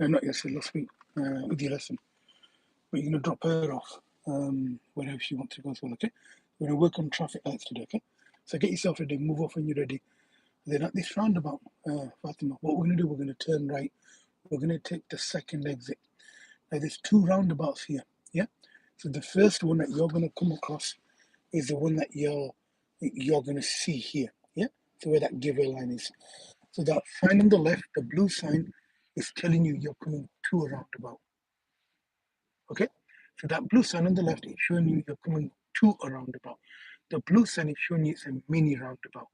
not yesterday, last week, with your lesson. But you're going to drop her off wherever she wants to go as well, okay? We're going to work on traffic lights today, okay? So get yourself ready, move off when you're ready. Then at this roundabout, Fatima, what we're going to do, we're going to turn right. We're going to take the second exit. Now, there's two roundabouts here, yeah? So the first one that you're going to come across is the one that you're going to see here, yeah? So where that giveaway line is. So that sign on the left, the blue sign, is telling you you're coming to a roundabout, okay? So that blue sign on the left is showing you you're coming to a roundabout. The blue sign is showing you it's a mini roundabout.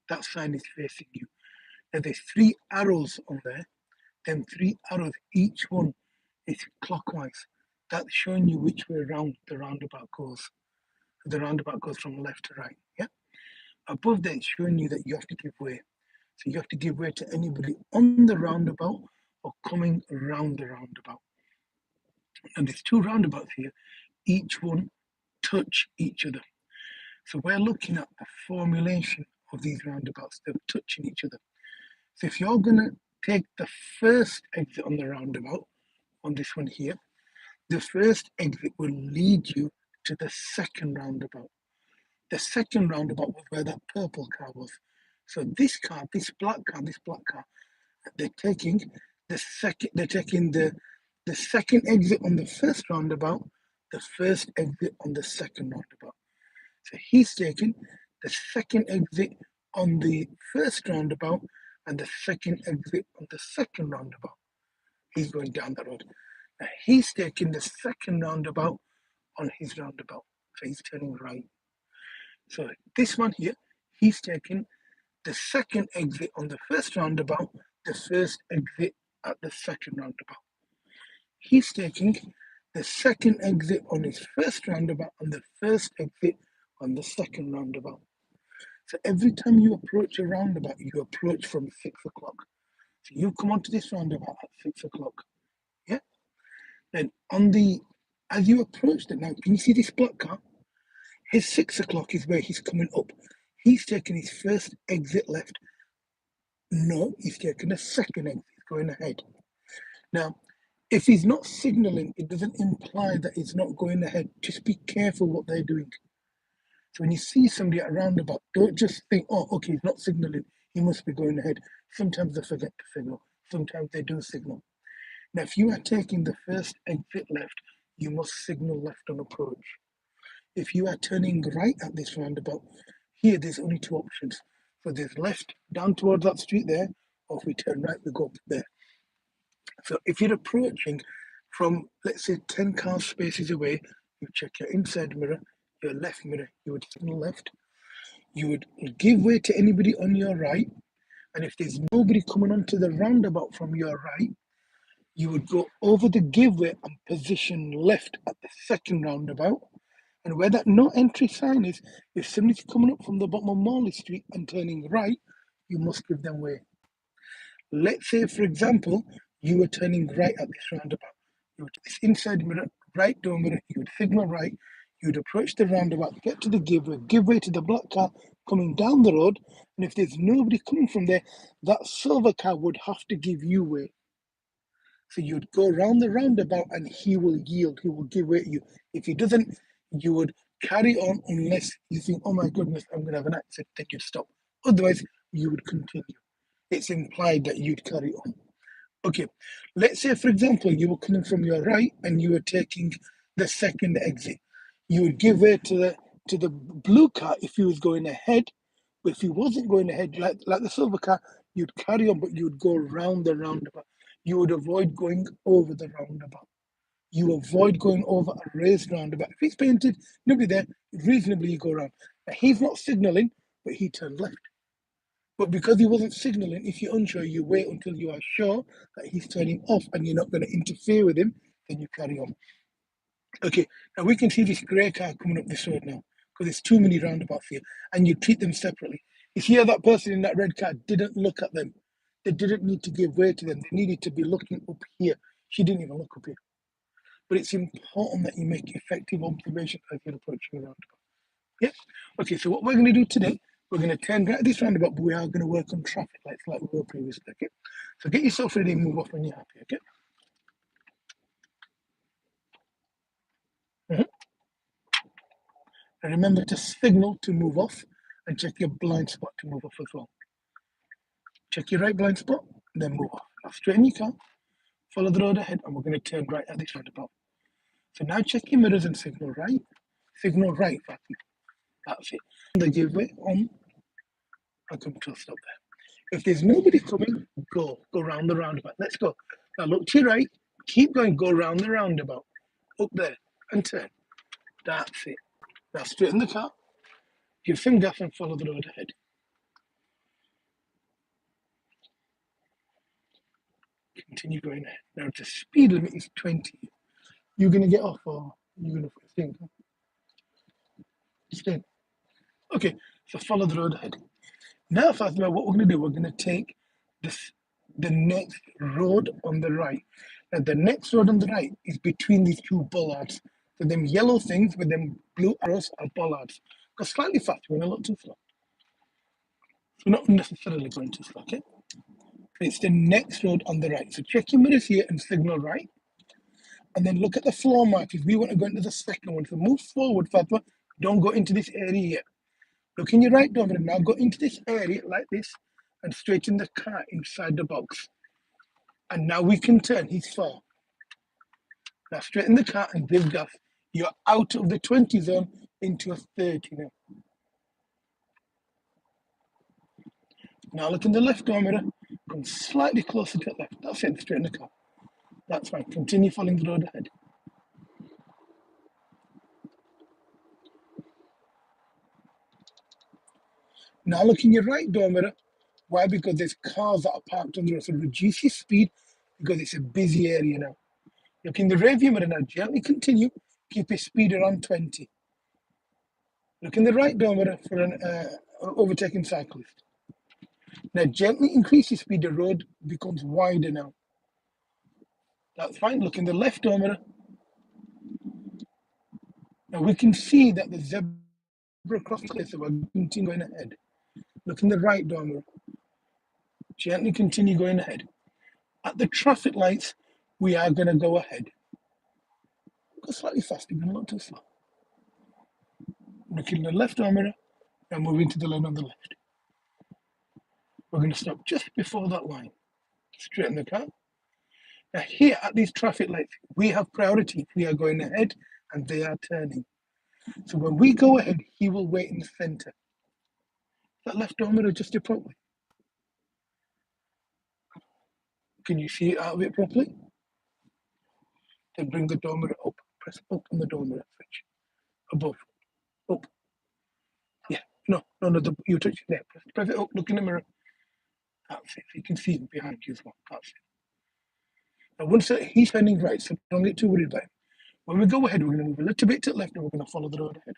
That sign is facing you. Now there's three arrows on there. Them three arrows, each one is clockwise. That's showing you which way around the roundabout goes. The roundabout goes from left to right. Yeah. Above that, it's showing you that you have to give way. So you have to give way to anybody on the roundabout or coming around the roundabout. And there's two roundabouts here. Each one touch each other. So we're looking at the formulation of these roundabouts. They're touching each other. So if you're going to take the first exit on the roundabout, on this one here, the first exit will lead you to the second roundabout. The second roundabout was where that purple car was. So this car, this black car, they're taking the second exit on the first roundabout, the first exit on the second roundabout. So he's taking the second exit on the first roundabout and the second exit on the second roundabout. He's going down the road. Now he's taking the second roundabout on his roundabout. So he's turning right. So this one here, he's taking the second exit on the first roundabout, the first exit at the second roundabout. He's taking the second exit on his first roundabout and the first exit on the second roundabout. So every time you approach a roundabout, you approach from 6 o'clock. So you come onto this roundabout at 6 o'clock. Yeah? Then as you approach it now, can you see this black car? His 6 o'clock is where he's coming up. He's taking his first exit left. No, he's taking a second exit, going ahead. Now, if he's not signaling, it doesn't imply that he's not going ahead. Just be careful what they're doing. So when you see somebody at a roundabout, don't just think, oh, okay, he's not signaling, he must be going ahead. Sometimes they forget to signal. Sometimes they do signal. Now, if you are taking the first exit left, you must signal left on approach. If you are turning right at this roundabout, here there's only two options. So there's left down towards that street there, or if we turn right, we go up there. So if you're approaching from, let's say, 10 car spaces away, you check your inside mirror, your left mirror, you would signal left. You would give way to anybody on your right. And if there's nobody coming onto the roundabout from your right, you would go over the giveaway and position left at the second roundabout. And where that no entry sign is, if somebody's coming up from the bottom of Morley Street and turning right, you must give them way. Let's say, for example, you were turning right at this roundabout. You would this inside mirror, right door mirror, you would signal right, you would approach the roundabout, get to the giveaway, give way to the black car coming down the road, and if there's nobody coming from there, that silver car would have to give you way. So you'd go around the roundabout and he will yield, he will give way to you. If he doesn't, you would carry on unless you think, oh my goodness, I'm going to have an accident, then you'd stop. Otherwise, you would continue. It's implied that you'd carry on. Okay, let's say, for example, you were coming from your right and you were taking the second exit. You would give way to the blue car if he was going ahead, but if he wasn't going ahead, like the silver car, you'd carry on, but you'd go around the roundabout. You would avoid going over the roundabout. You avoid going over a raised roundabout. If he's painted, nobody there, reasonably you go around. Now, he's not signalling, but he turned left. But because he wasn't signaling, if you're unsure, you wait until you are sure that he's turning off and you're not going to interfere with him, then you carry on. Okay, now we can see this grey car coming up this road now because there's too many roundabouts here and you treat them separately. You see how that person in that red car didn't look at them. They didn't need to give way to them. They needed to be looking up here. She didn't even look up here. But it's important that you make effective observation as you're approaching a roundabout. Yes? Okay, so what we're going to do today, we're going to turn right at this roundabout, but we are going to work on traffic lights like we were previously, okay? So get yourself ready and move off when you're happy, okay? And remember to signal to move off and check your blind spot to move off as well. Check your right blind spot, then move off. Now straighten your car, follow the road ahead, and we're going to turn right at this roundabout. So now check your mirrors and signal right. Signal right, Fatty. That's it. The giveaway on, I'll come to a stop there. If there's nobody coming, go round the roundabout. Let's go. Now look to your right, keep going, go round the roundabout. Up there, and turn. That's it. Now straighten the car, give some gas and follow the road ahead. Continue going ahead. Now the speed limit is 20. You're going to get off or you're going to think? Stay. Okay, so follow the road ahead. Now, Fatima, what we're going to do, we're going to take the next road on the right. Now, the next road on the right is between these two bollards. So them yellow things with them blue arrows are bollards. Go slightly faster, we're not too slow. So we're not necessarily going too slow, okay? It's the next road on the right. So check your mirrors here and signal right. And then look at the floor markers. We want to go into the second one. So move forward, Fatima. Don't go into this area here. Look in your right door and now go into this area like this and straighten the car inside the box. And now we can turn. He's far. Now straighten the car and give gas. You're out of the 20 zone into a 30 now. Now look in the left door mirror. Come slightly closer to the left. That's it. Straighten the car. That's fine. Continue following the road ahead. Now look in your right door mirror. Why? Because there's cars that are parked on the road. So reduce your speed because it's a busy area now. Look in the rear view mirror now. Gently continue. Keep your speed around 20. Look in the right door mirror for an overtaking cyclist. Now gently increase your speed. The road becomes wider now. That's fine. Look in the left door mirror. Now we can see that the zebra crossed there, so we're continuing going ahead. Look in the right door mirror. Gently continue going ahead. At the traffic lights, we are going to go ahead. Go slightly faster, but not too slow. Look in the left door mirror and move into the lane on the left. We're going to stop just before that line. Straighten the car. Now here at these traffic lights, we have priority. We are going ahead and they are turning. So when we go ahead, he will wait in the center. That left door mirror adjusted properly. Can you see it out of it properly? Then bring the door mirror up. Press up on the door mirror switch. Above. Up. Yeah. No, you touch it there. Press it up. Look in the mirror. That's it. You can see it behind you as well. That's it. Now once he's turning right, so don't get too worried about it. When we go ahead, we're going to move a little bit to the left and we're going to follow the road ahead.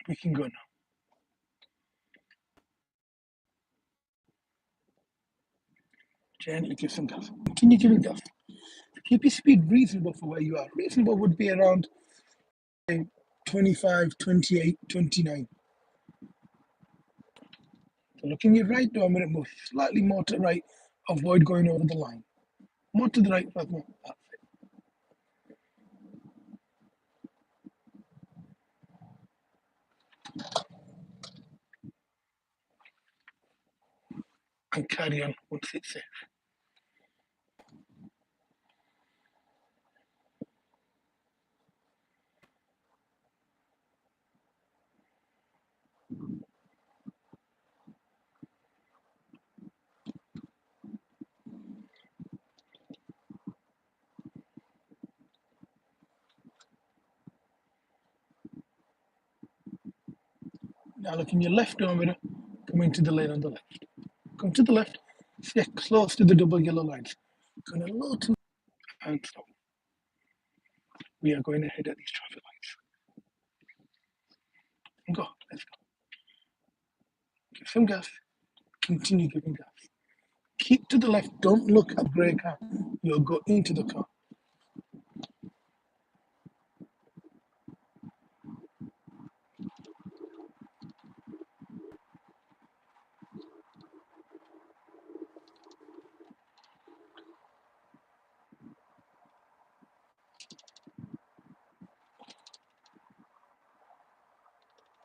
We can go now. Gently give some gas. Continue giving gas. Keep your speed reasonable for where you are. Reasonable would be around 25, 28, 29. So look in your right door mirror, move slightly more to the right, avoid going over the line. More to the right, that's it. And carry on once it's safe. Now look in your left door mirror, come into the lane on the left. Come to the left, stay close to the double yellow lines. Going a little too and stop. We are going ahead at these traffic lights. And go, let's go. Give some gas, continue giving gas. Keep to the left, don't look at brake car. You'll go into the car.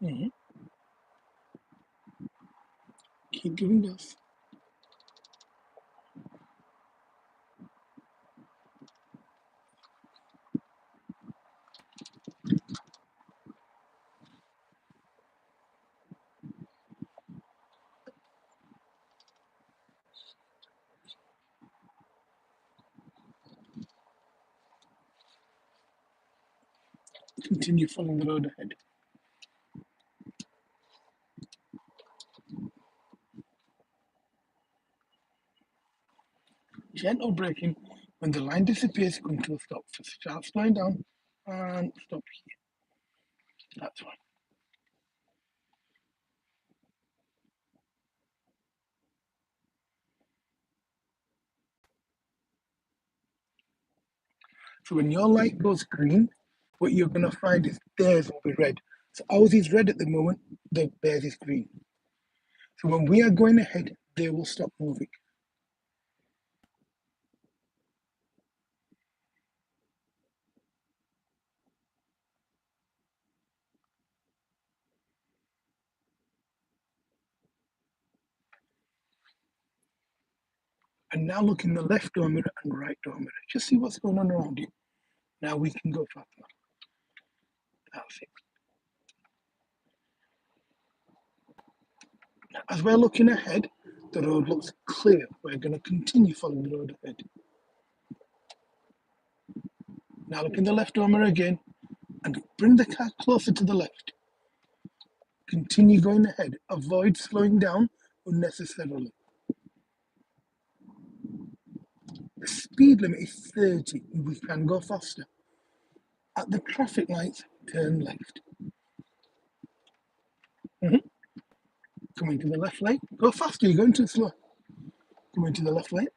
Mhm. Keep giving gas. Continue following the road ahead. Gentle braking. When the line disappears, come to a stop. So start slowing down and stop here. That's right. So when your light goes green, what you're going to find is theirs will be red. So ours is red at the moment, theirs is green. So when we are going ahead, they will stop moving. And now look in the left door mirror and right door mirror. Just see what's going on around you. Now we can go faster. That's it. As we're looking ahead, the road looks clear. We're going to continue following the road ahead. Now look in the left door mirror again and bring the car closer to the left. Continue going ahead. Avoid slowing down unnecessarily. The speed limit is 30. We can go faster. At the traffic lights, turn left. Mhm. Come into the left lane. Go faster, you're going too slow. Come into the left lane.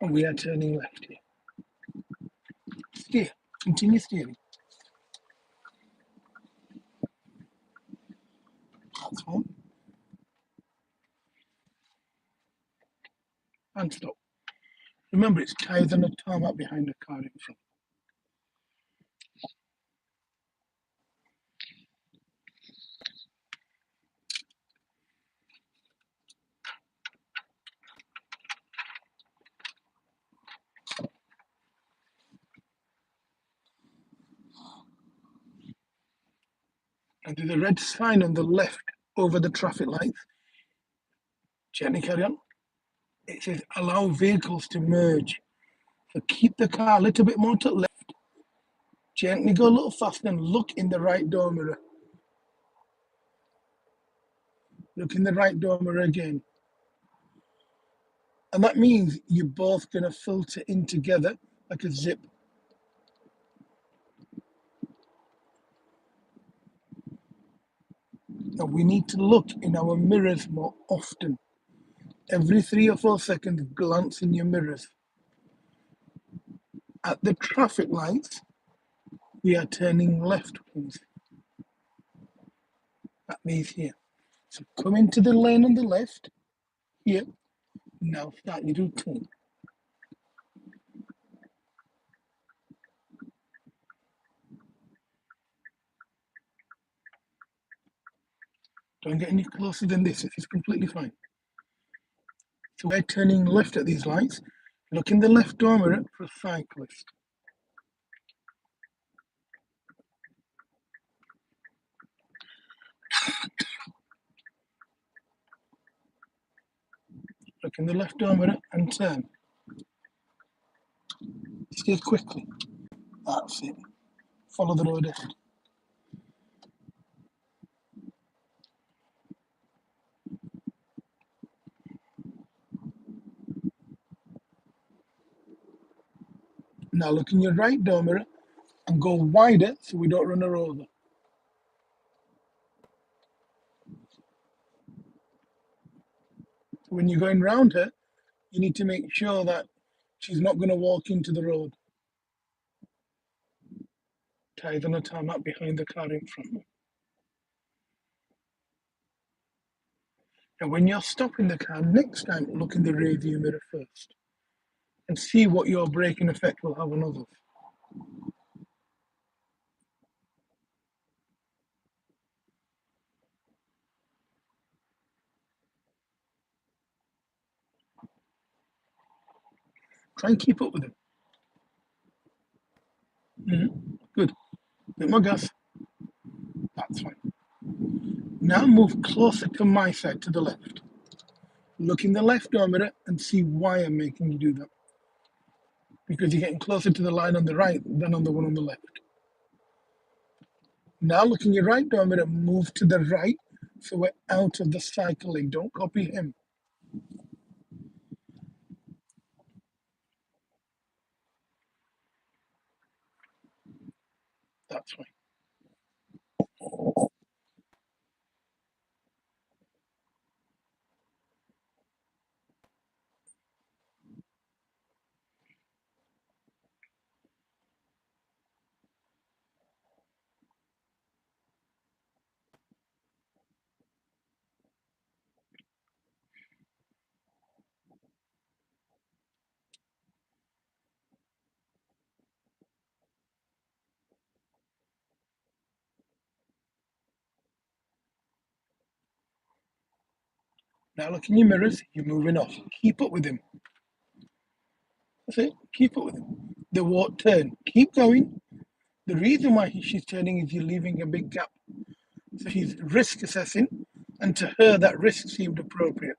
And we are turning left here. Steer. Continue steering. That's fine. And stop. Remember, it's tyres and a tarmac behind the car in front. And there's a red sign on the left over the traffic lights. Gently carry on. It says allow vehicles to merge. So keep the car a little bit more to the left. Gently go a little faster and look in the right door mirror. Look in the right door mirror again. And that means you're both going to filter in together like a zip. Now we need to look in our mirrors more often. Every 3 or 4 seconds, glance in your mirrors. At the traffic lights, we are turning left, please. That means here. So come into the lane on the left, here. Now start your routine. Don't get any closer than this. This is completely fine. So we're turning left at these lights. Look in the left door mirror for a cyclist. Look in the left door mirror and turn. Steer quickly. That's it. Follow the road ahead. Now look in your right door mirror and go wider so we don't run her over. When you're going round her, you need to make sure that she's not going to walk into the road. Tyres on a tarmac behind the car in front. And when you're stopping the car, next time look in the rear view mirror first and see what your braking effect will have on others. Try and keep up with him. Good. Bit more gas. That's fine. Now move closer to my side, to the left. Look in the left door mirror and see why I'm making you do that. Because you're getting closer to the line on the right than on the one on the left. Now look in your right door mirror, move to the right so we're out of the cycling. Don't copy him. That's fine. Now look in your mirrors, you're moving off. Keep up with him. That's it. Keep up with him. They won't turn. Keep going. The reason why she's turning is you're leaving a big gap. So she's risk assessing, and to her, that risk seemed appropriate.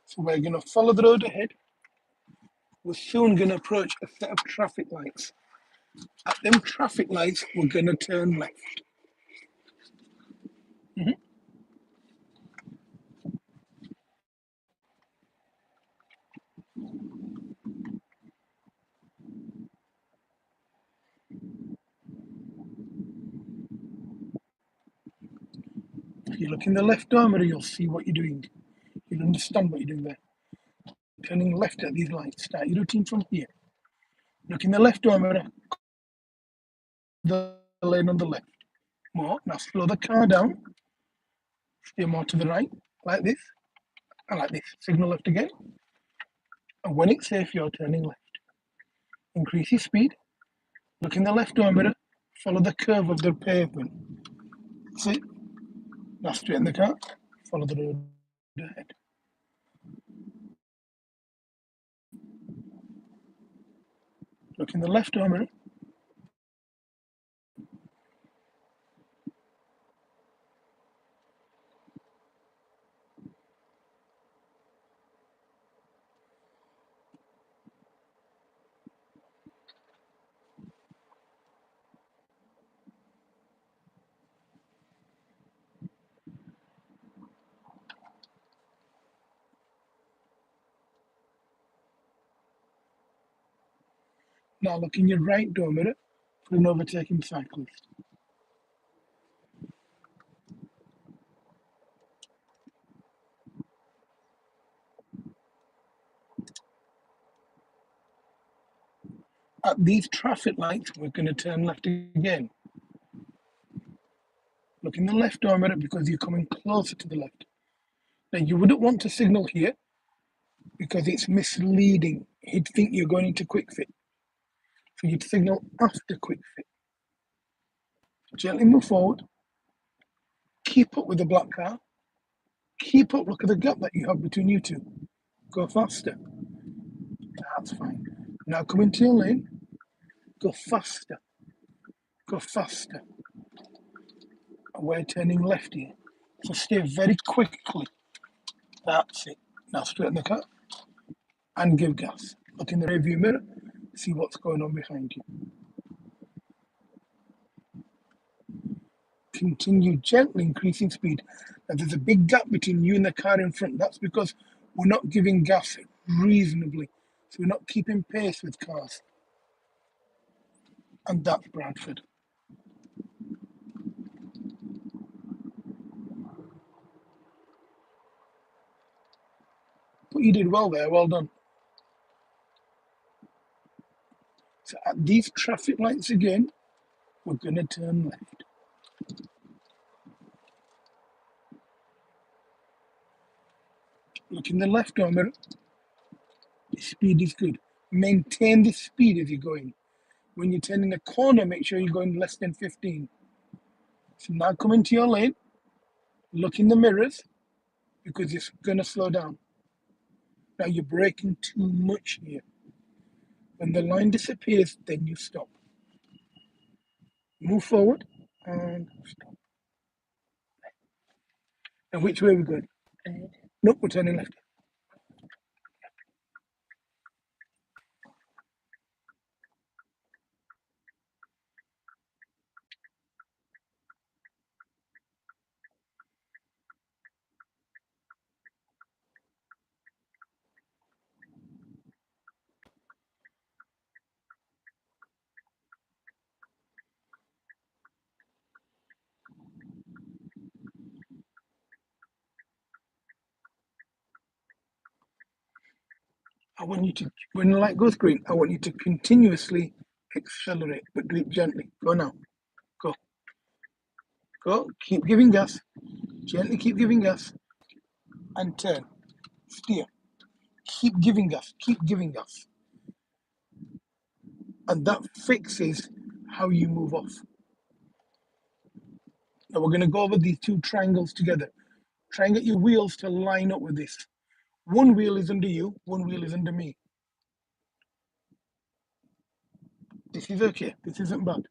So we're going to follow the road ahead. We're soon going to approach a set of traffic lights. At them traffic lights, we're going to turn left. If you look in the left door mirror, you'll see what you're doing. You'll understand what you're doing there. Turning left at these lights. Start your routine from here. Look in the left door mirror, the lane on the left. More. Now slow the car down. Steer more to the right, like this, and like this. Signal left again. And when it's safe, you're turning left. Increase your speed. Look in the left door mirror. Follow the curve of the pavement. See? Now straighten the car. Follow the road ahead. Look in the left door mirror. Now look in your right door mirror for an overtaking cyclist. At these traffic lights, we're going to turn left again. Look in the left door mirror because you're coming closer to the left. Now you wouldn't want to signal here because it's misleading. He'd think you're going into quick fit. So you'd signal after quick fit. Gently move forward. Keep up with the black car. Keep up. Look at the gap that you have between you two. Go faster. That's fine. Now come into your lane. Go faster. Go faster. We're turning left here. So steer very quickly. That's it. Now straighten the car and give gas. Look in the rearview mirror. See what's going on behind you. Continue gently increasing speed. Now there's a big gap between you and the car in front. That's because we're not giving gas reasonably. So we're not keeping pace with cars. And that's Bradford. you did well there. Well done. So at these traffic lights again, we're going to turn left. Look in the left door mirror. The speed is good. Maintain the speed as you're going. When you're turning a corner, make sure you're going less than 15. So now come into your lane. Look in the mirrors because it's going to slow down. Now you're braking too much here. When the line disappears, then you stop. Move forward and stop. And which way are we going? Nope, we're turning left. I want you to, when the light goes green, I want you to continuously accelerate, but do it gently. Go now. Go. Go. Keep giving gas. Gently keep giving gas. And turn. Steer. Keep giving gas. Keep giving gas. And that fixes how you move off. Now we're going to go over these two triangles together. Try and get your wheels to line up with this. One wheel is under you, one wheel is under me. This is okay. This isn't bad.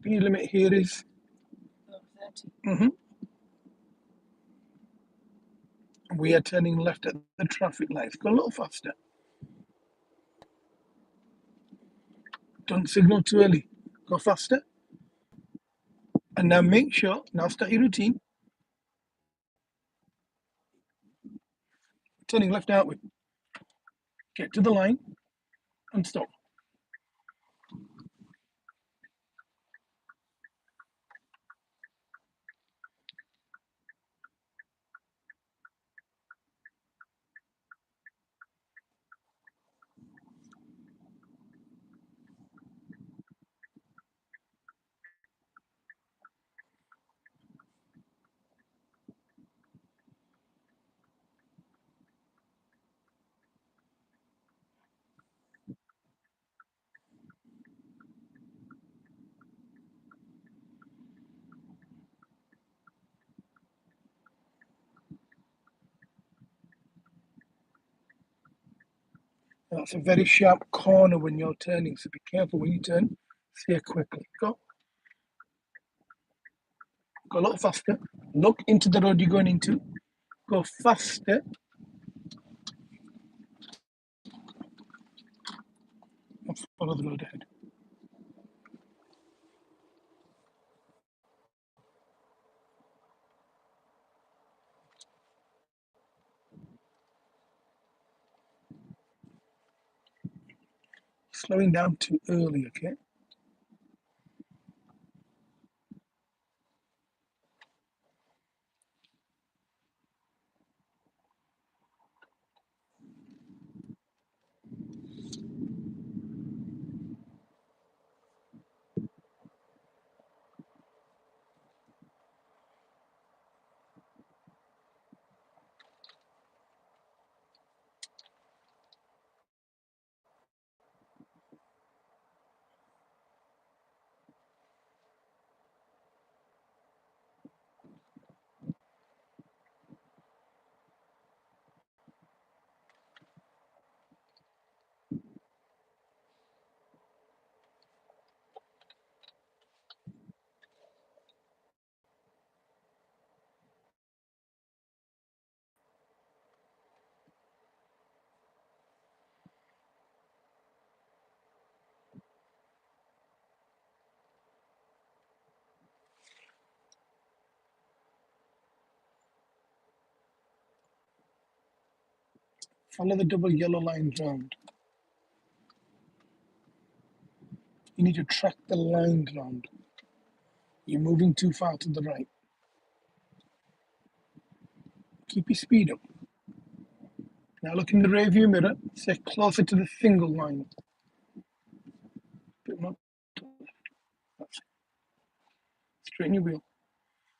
Speed limit here is 30. We are turning left at the traffic lights. Go a little faster. Don't signal too early. Go faster. And now make sure, now start your routine. Turning left, aren't we? Get to the line and stop. That's a very sharp corner when you're turning, so be careful when you turn. Steer quickly. Go. Go a little faster. Look into the road you're going into. Go faster. And follow the road ahead. Slowing down too early, okay? Follow the double yellow lines round. You need to track the lines round. You're moving too far to the right. Keep your speed up. Now look in the rear view mirror, stay closer to the single line. Bit more to the left. That's it. Straighten your wheel.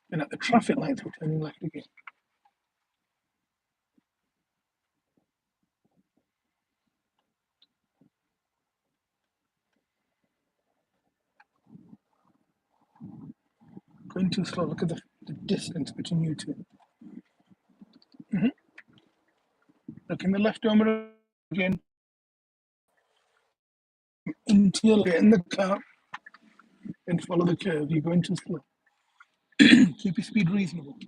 Then at the traffic lights, we're turning left again. Going too slow. Look at the distance between you two. Look in the left door mirror again. Until get in the car and follow the curve. You're going too slow. Keep your speed reasonable.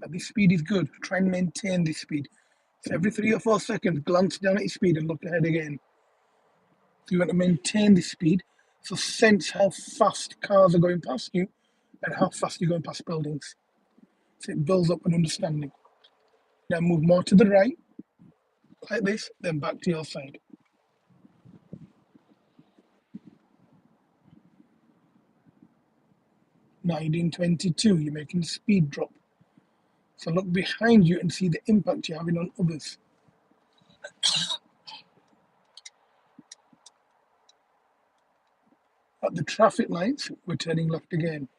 This speed is good. Try and maintain this speed. So every 3 or 4 seconds, glance down at your speed and look ahead again. So you want to maintain this speed. So sense how fast cars are going past you and how fast you're going past buildings. So it builds up an understanding. Now move more to the right, like this, then back to your side. Now you're doing 22, you're making the speed drop. So look behind you and see the impact you're having on others. At the traffic lights, we're turning left again.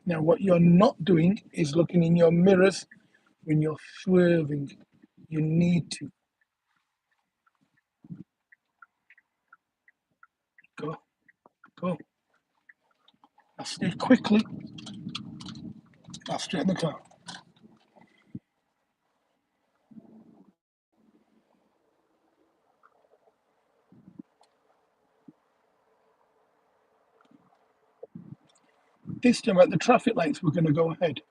Now what you're not doing is looking in your mirrors when you're swerving. You need to. Go, go. Now stay quickly. Now straighten the car. This time at the traffic lights, we're going to go ahead.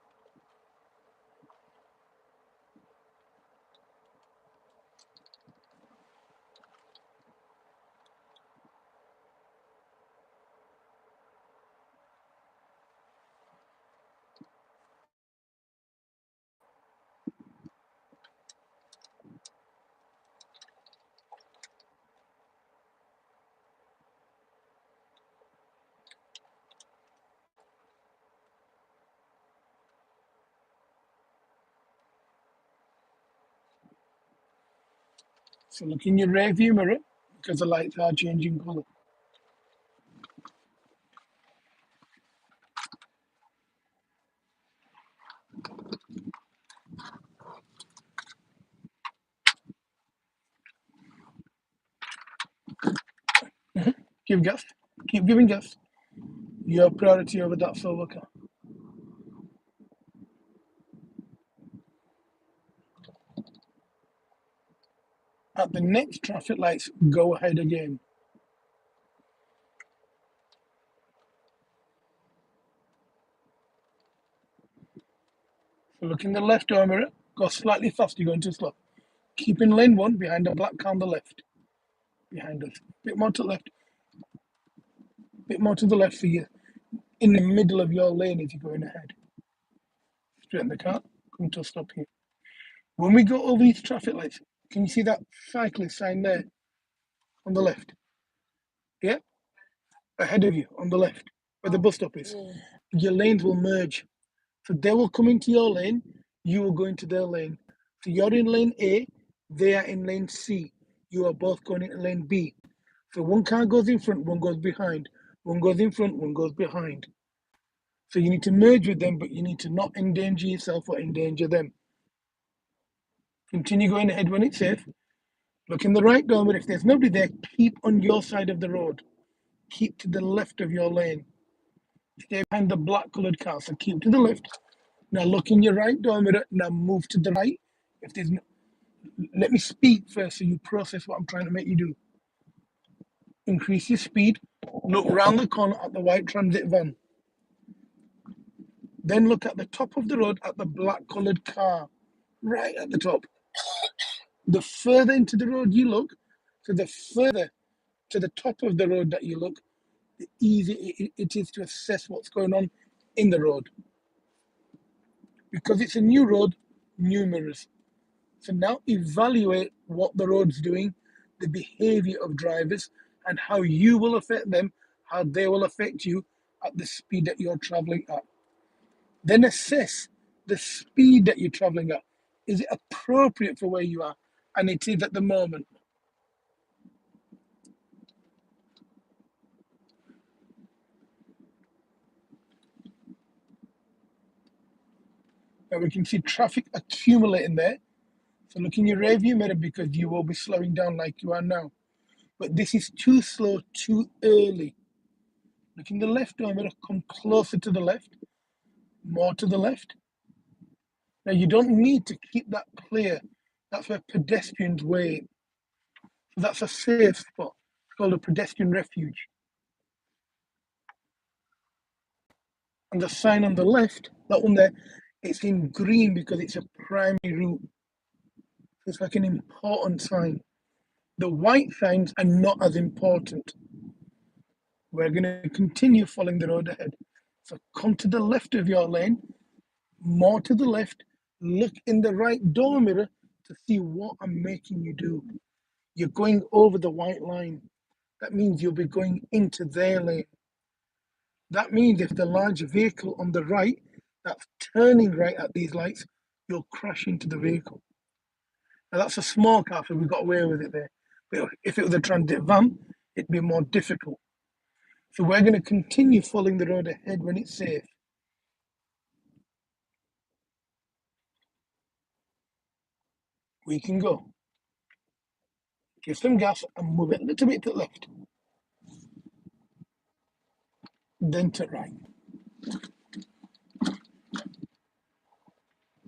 So look in your rear view mirror because the lights are changing color. Give gas. Keep giving gas. Your priority over that silver car. At the next traffic lights, go ahead again. So look in the left door mirror. Go slightly faster. You're going too slow. Keep in lane 1 behind the black car on the left. Behind us. Bit more to the left. Bit more to the left for you. In the middle of your lane as you're going ahead. Straighten the car. Come to a stop here. When we go over these traffic lights, can you see that cyclist sign there on the left? Yeah? Ahead of you on the left, where the bus stop is. Your lanes will merge. So they will come into your lane, you will go into their lane. So you're in lane A, they are in lane C. You are both going into lane B. So one car goes in front, one goes behind. One goes in front, one goes behind. So you need to merge with them, but you need to not endanger yourself or endanger them. Continue going ahead when it's safe. Look in the right door, but if there's nobody there, keep on your side of the road. Keep to the left of your lane. Stay behind the black coloured car, so keep to the left. Now look in your right door mirror. Now move to the right. If there's no, let me speak first so you process what I'm trying to make you do. Increase your speed. Look round the corner at the white transit van. Then look at the top of the road at the black colored car, right at the top. The further into the road you look, so the further to the top of the road that you look, the easier it is to assess what's going on in the road. Because it's a new road, new mirrors. So now evaluate what the road's doing, the behavior of drivers, and how you will affect them, how they will affect you at the speed that you're traveling at. Then assess the speed that you're traveling at. Is it appropriate for where you are? And it is at the moment. Now we can see traffic accumulating there. So look in your rear view mirror because you will be slowing down like you are now. But this is too slow, too early. Look in the left door mirror, come closer to the left, more to the left. Now you don't need to keep that clear. That's where pedestrians wait. So that's a safe spot. It's called a pedestrian refuge. And the sign on the left, that one there, it's in green because it's a primary route. It's like an important sign. The white signs are not as important. We're going to continue following the road ahead. So come to the left of your lane, more to the left, look in the right door mirror to see what I'm making you do. You're going over the white line. That means you'll be going into their lane. That means if the large vehicle on the right that's turning right at these lights, you'll crash into the vehicle. Now that's a small car, so we got away with it there. But if it was a transit van, it'd be more difficult. So we're going to continue following the road ahead when it's safe. We can go. Give some gas and move it a little bit to the left. Then to right.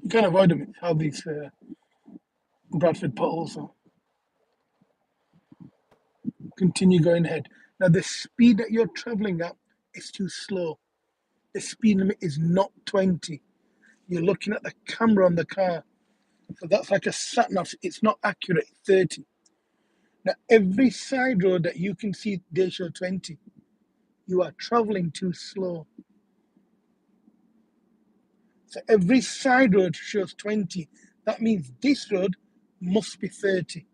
You can't avoid them. It's how these Bradford potholes are. Continue going ahead. Now the speed that you're traveling at is too slow. The speed limit is not 20. You're looking at the camera on the car. So that's like a sat nav. It's not accurate, 30. Now every side road that you can see, they show 20. You are traveling too slow. So every side road shows 20. That means this road must be 30.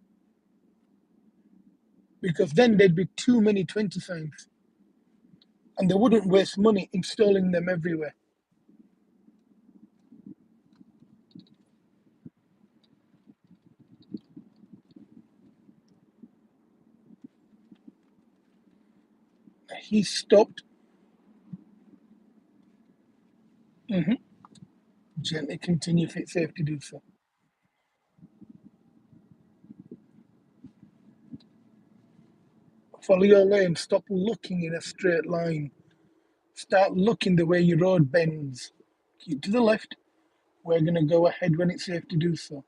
Because then there'd be too many 20 signs. And they wouldn't waste money installing them everywhere. He stopped. Gently continue if it's safe to do so. Follow your lane. Stop looking in a straight line. Start looking the way your road bends. Keep to the left. We're going to go ahead when it's safe to do so.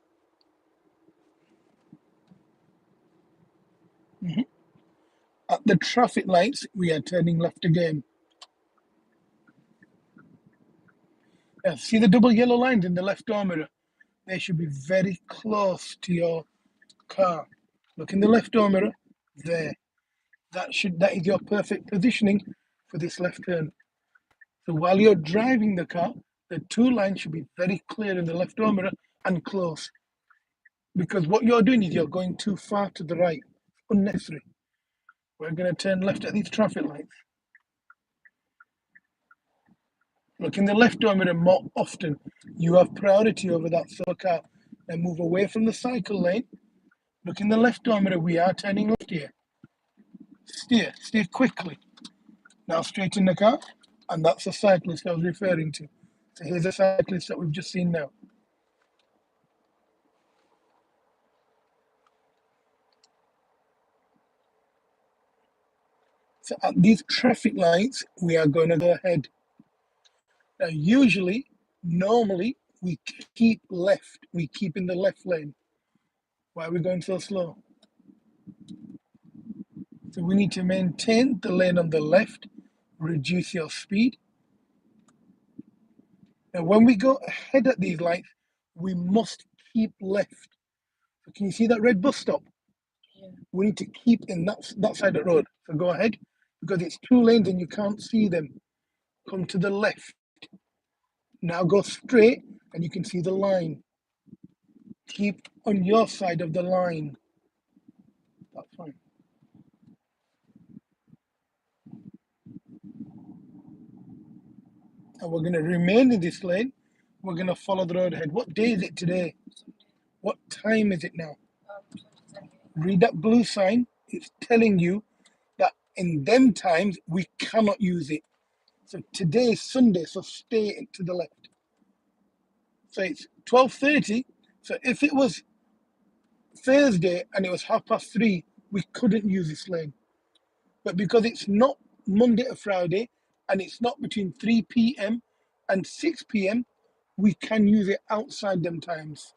At the traffic lights, we are turning left again. Now, see the double yellow lines in the left door mirror? They should be very close to your car. Look in the left door mirror. There. That is your perfect positioning for this left turn. So while you're driving the car, the two lines should be very clear in the left door mirror and close. Because what you're doing is you're going too far to the right. Unnecessary. We're going to turn left at these traffic lights. Look in the left door mirror more often. You have priority over that solo car. Then move away from the cycle lane. Look in the left door mirror. We are turning left here. Steer quickly. Now straighten the car. And that's the cyclist I was referring to. So here's a cyclist that we've just seen now. So at these traffic lights, we are going to go ahead. Now, normally, we keep left. We keep in the left lane. Why are we going so slow? So we need to maintain the lane on the left, reduce your speed. Now, when we go ahead at these lights, we must keep left. So can you see that red bus stop? Yeah. We need to keep in that side of the road. So go ahead, because it's two lanes and you can't see them. Come to the left. Now go straight and you can see the line. Keep on your side of the line. That's fine. And we're going to remain in this lane. We're going to follow the road ahead. What day is it today? What time is it now? 20:38. Read that blue sign. It's telling you that in them times we cannot use it. So today is Sunday, so stay to the left. So it's 12:30. So if it was Thursday and it was 3:30, we couldn't use this lane. But because it's not Monday to Friday and it's not between 3 p.m. and 6 p.m., we can use it outside them times.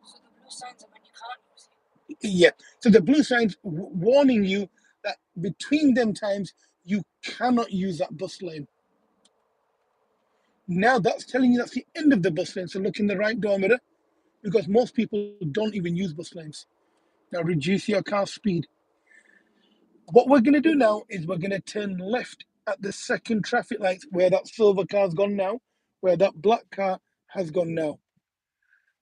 So the blue signs are when you can't use it. Yeah. So the blue signs warning you that between them times you cannot use that bus lane. Now that's telling you that's the end of the bus lane. So look in the right door mirror because most people don't even use bus lanes. Now reduce your car speed. What we're going to do now is we're going to turn left at the second traffic light where that silver car's gone now, where that black car has gone now.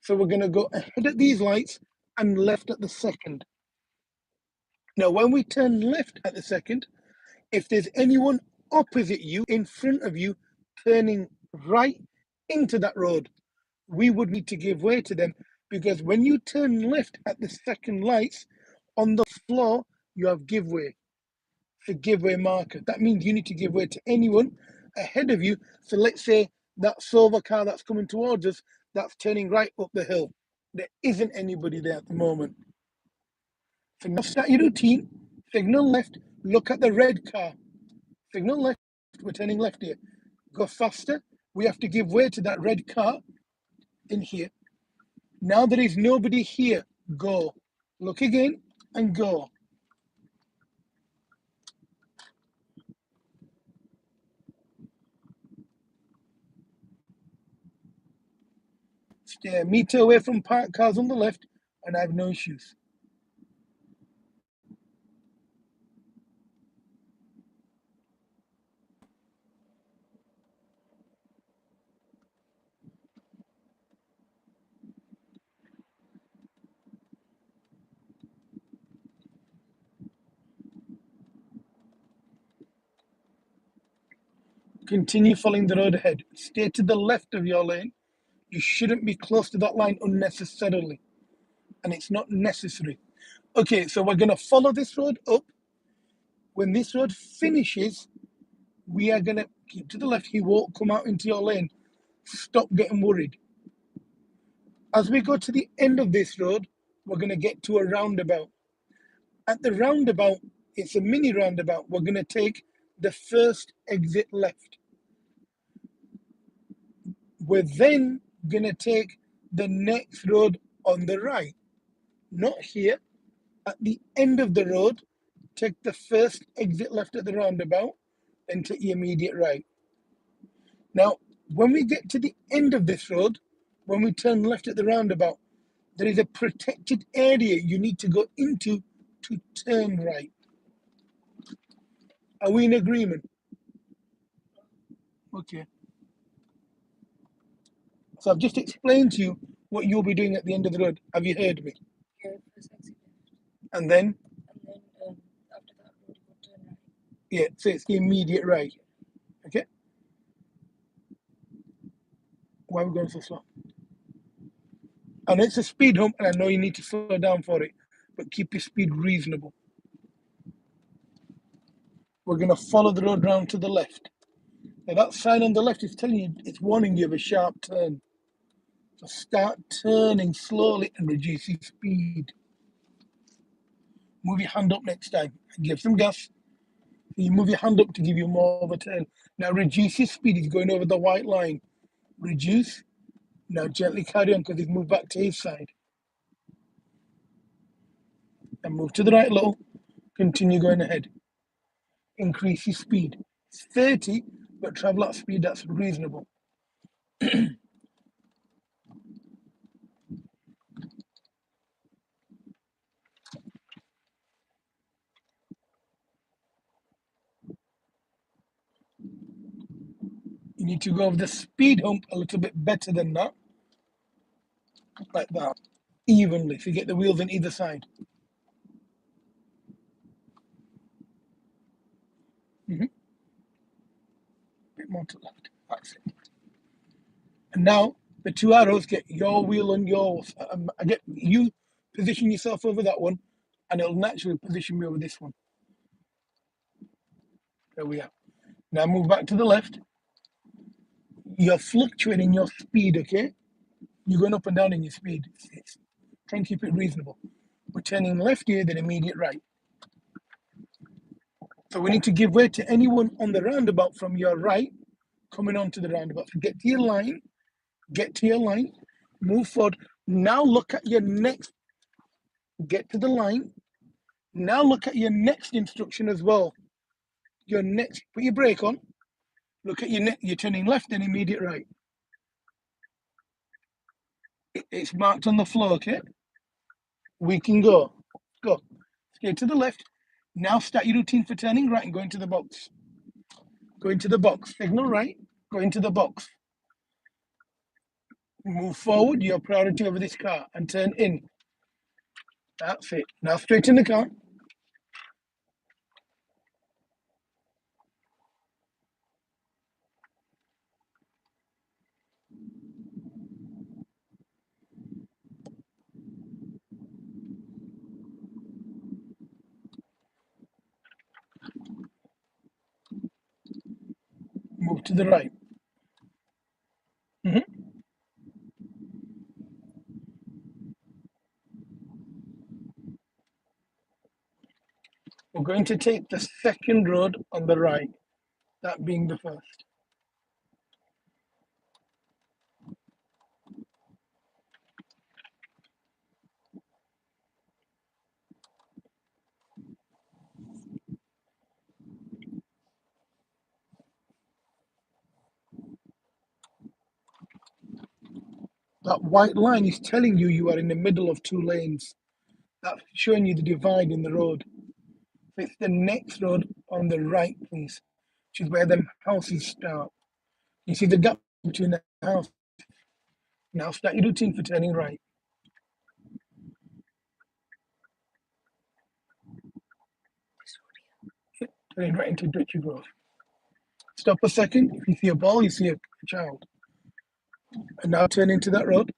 So we're going to go ahead at these lights and left at the second. Now, when we turn left at the second, if there's anyone opposite you, in front of you, turning right into that road, we would need to give way to them because when you turn left at the second lights, on the floor, you have give way. The giveaway marker. That means you need to give way to anyone ahead of you. So let's say that silver car that's coming towards us, that's turning right up the hill. There isn't anybody there at the moment. So now start your routine, signal left, look at the red car. Signal left, we're turning left here. Go faster. We have to give way to that red car in here. Now there is nobody here. Go. Look again and go. Stay a meter away from parked cars on the left, and I have no issues. Continue following the road ahead. Stay to the left of your lane. You shouldn't be close to that line unnecessarily, and it's not necessary. Okay, so we're going to follow this road up. When this road finishes, we are going to keep to the left. He won't come out into your lane. Stop getting worried. As we go to the end of this road, we're going to get to a roundabout. At the roundabout, it's a mini roundabout. We're going to take the first exit left. We're then going to take the next road on the right. Not here. At the end of the road, take the first exit left at the roundabout and take your immediate right. Now, when we get to the end of this road, when we turn left at the roundabout, there is a protected area you need to go into to turn right. Are we in agreement? Okay. So I've just explained to you what you'll be doing at the end of the road. Have you heard me? Yeah, first exit left. And then, And then after that road you go turn right. yeah, so it's the immediate right. Okay? Why are we going so slow? And it's a speed hump, and I know you need to slow down for it, but keep your speed reasonable. We're going to follow the road round to the left. Now that sign on the left is telling you, it's warning you of a sharp turn. So start turning slowly and reduce your speed. Move your hand up next time and give some gas. You move your hand up to give you more of a turn. Now reduce your speed. He's going over the white line. Reduce. Now gently carry on because he's moved back to his side. And move to the right a little. Continue going ahead. Increase your speed. It's 30, but travel at speed that's reasonable. You need to go over the speed hump a little bit better than that, like that, evenly, so you get the wheels on either side. Mhm. Bit more to the left. That's it. And now the two arrows get your wheel on yours. I get you position yourself over that one, and it'll naturally position me over this one. There we are. Now move back to the left. You're fluctuating your speed, okay? You're going up and down in your speed. Try and keep it reasonable. We're turning left here, then immediate right. So we need to give way to anyone on the roundabout from your right coming onto the roundabout. So get to your line, move forward. Now look at your next, get to the line. Now look at your next instruction as well. Your next, put your brake on. Look at your next, you're turning left and immediate right. It's marked on the floor, okay? We can go. Go. Stay to the left. Now start your routine for turning right and go into the box. Go into the box. Signal right. Go into the box. Move forward, your priority over this car, and turn in. That's it. Now straighten the car. Move to the right. Mhm. We're going to take the second road on the right, that being the first. That white line is telling you you are in the middle of two lanes. That's showing you the divide in the road. So it's the next road on the right, please, which is where the houses start. You see the gap between the house. Now start your routine for turning right. Turning right into Dutchy Grove. Stop a second. If you see a ball, you see a child. And now turn into that road.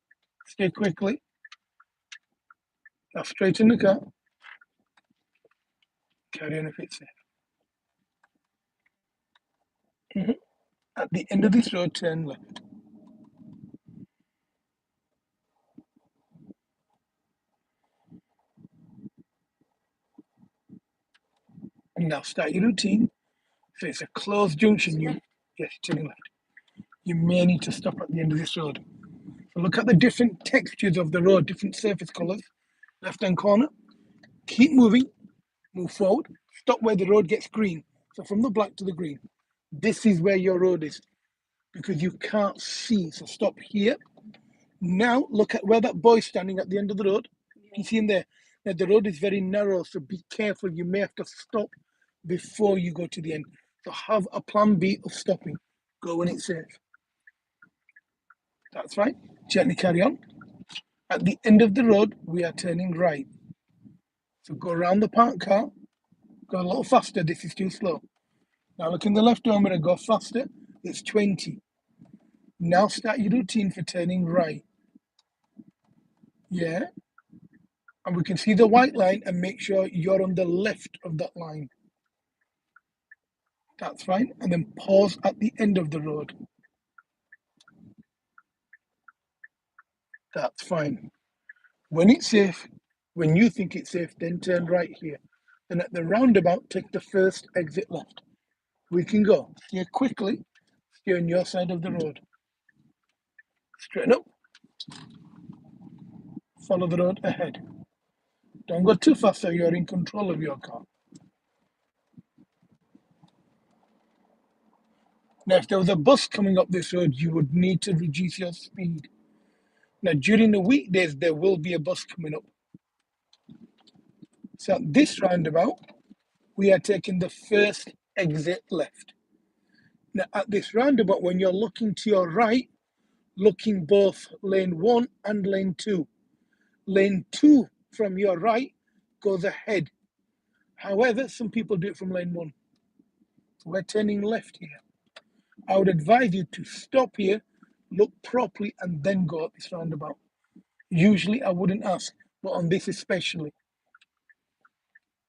Stay quickly. Now straighten the car. Carry on if it's safe. Mhm. At the end of this road, turn left. And now start your routine. So it's a closed junction. Yes, turning left. You may need to stop at the end of this road. So look at the different textures of the road, different surface colors. Left hand corner. Keep moving. Move forward. Stop where the road gets green. So from the black to the green. This is where your road is because you can't see. So stop here. Now look at where that boy's standing at the end of the road. You see him there. Now the road is very narrow, so be careful. You may have to stop before you go to the end. So have a plan B of stopping. Go when it's safe. That's right. Gently carry on. At the end of the road, we are turning right. So go around the parked car. Go a little faster. This is too slow. Now look in the left door mirror. Go faster. It's 20. Now start your routine for turning right. Yeah. And we can see the white line and make sure you're on the left of that line. That's fine. And then pause at the end of the road. That's fine. When it's safe, when you think it's safe, then turn right here. Then at the roundabout, take the first exit left. We can go. Steer quickly. Steer on your side of the road. Straighten up. Follow the road ahead. Don't go too fast so you're in control of your car. Now, if there was a bus coming up this road, you would need to reduce your speed. Now, during the weekdays, there will be a bus coming up. So at this roundabout, we are taking the first exit left. Now, at this roundabout, when you're looking to your right, looking both lane 1 and lane 2. Lane 2 from your right goes ahead. However, some people do it from lane 1. So we're turning left here. I would advise you to stop here, look properly, and then go up this roundabout. Usually, I wouldn't ask, but on this especially.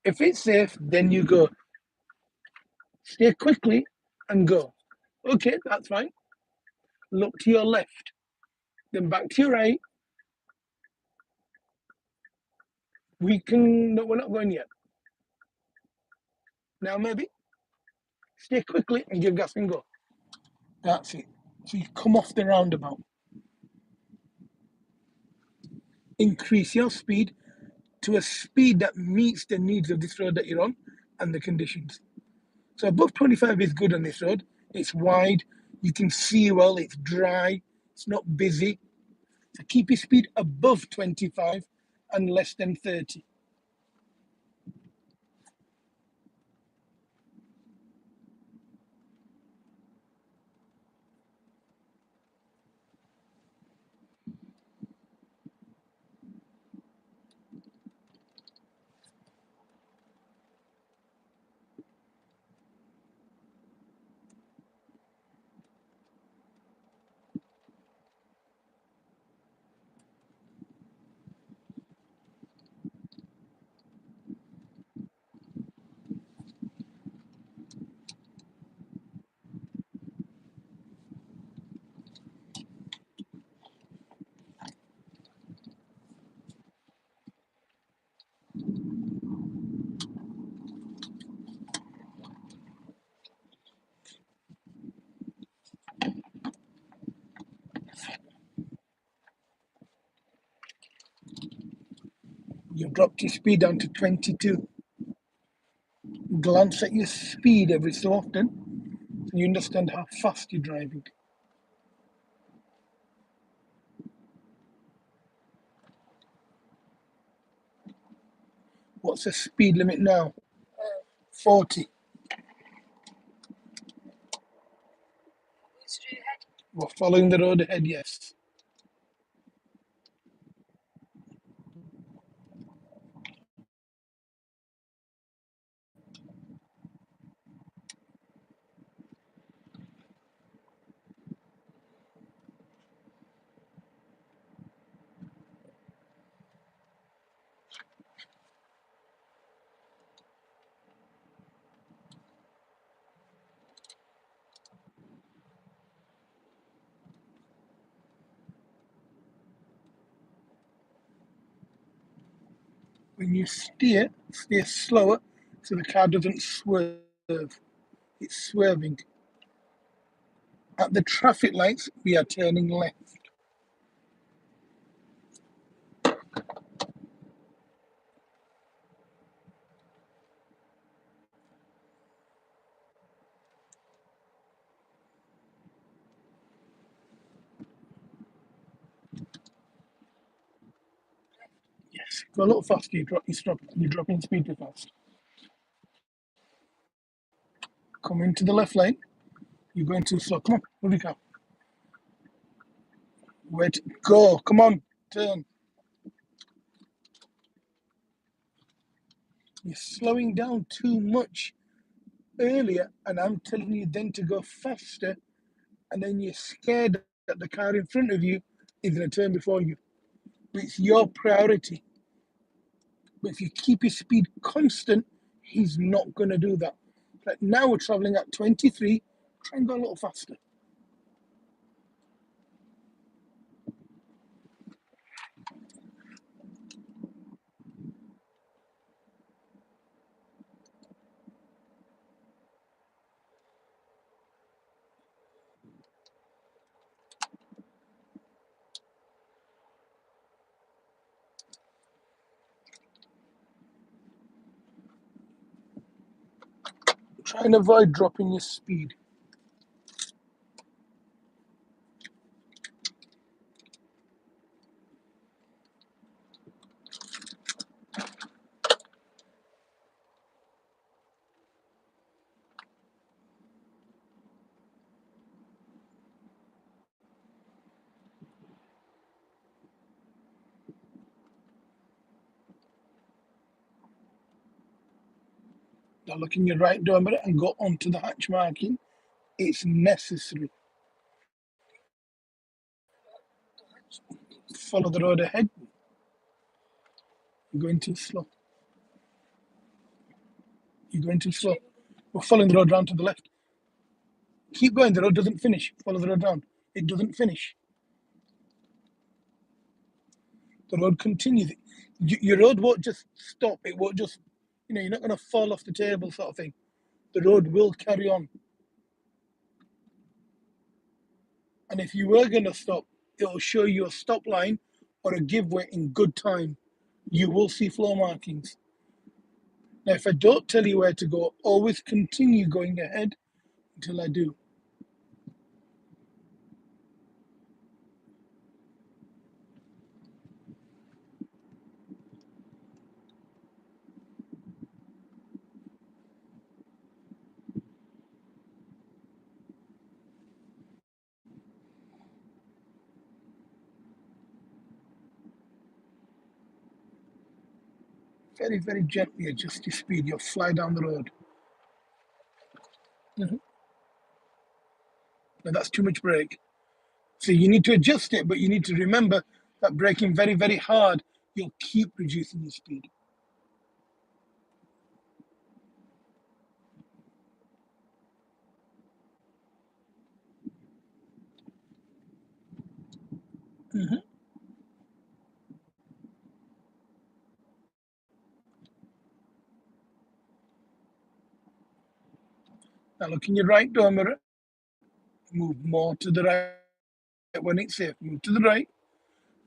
If it's safe, then you go. Stay quickly and go. Okay, that's fine. Look to your left, then back to your right. No, we're not going yet. Now, maybe. Stay quickly and give gas and go. That's it. So you come off the roundabout. Increase your speed to a speed that meets the needs of this road that you're on and the conditions. So above 25 is good on this road. It's wide, you can see well, it's dry, it's not busy. So keep your speed above 25 and less than 30. You've dropped your speed down to 22. Glance at your speed every so often so you understand how fast you're driving. What's the speed limit now? 40. Straight ahead. We're following the road ahead, yes. When you steer, steer slower so the car doesn't swerve. It's swerving. At the traffic lights, we are turning left. Yes, go a little faster. You're dropping speed too fast. Come into the left lane. You're going too slow. Come on, move your car. Wait, go. Come on, turn. You're slowing down too much earlier, and I'm telling you then to go faster, and then you're scared that the car in front of you is going to turn before you. But it's your priority. But if you keep your speed constant, he's not going to do that. Like now we're traveling at 23, try and go a little faster. Try and avoid dropping your speed. Now look in your right door mirror and go onto the hatch marking. It's necessary. Follow the road ahead. You're going too slow. You're going too slow. We're following the road round to the left. Keep going. The road doesn't finish. Follow the road round. It doesn't finish. The road continues. Your road won't just stop. It won't just, you're not going to fall off the table sort of thing. The road will carry on. And if you were going to stop, it'll show you a stop line or a give way in good time. You will see floor markings. Now, if I don't tell you where to go, always continue going ahead until I do. Very, very gently adjust your speed. You'll fly down the road. Mhm. Now, that's too much brake. So you need to adjust it, but you need to remember that braking very, very hard, you'll keep reducing your speed. Mhm. Now look in your right door mirror. Move more to the right when it's safe. Move to the right.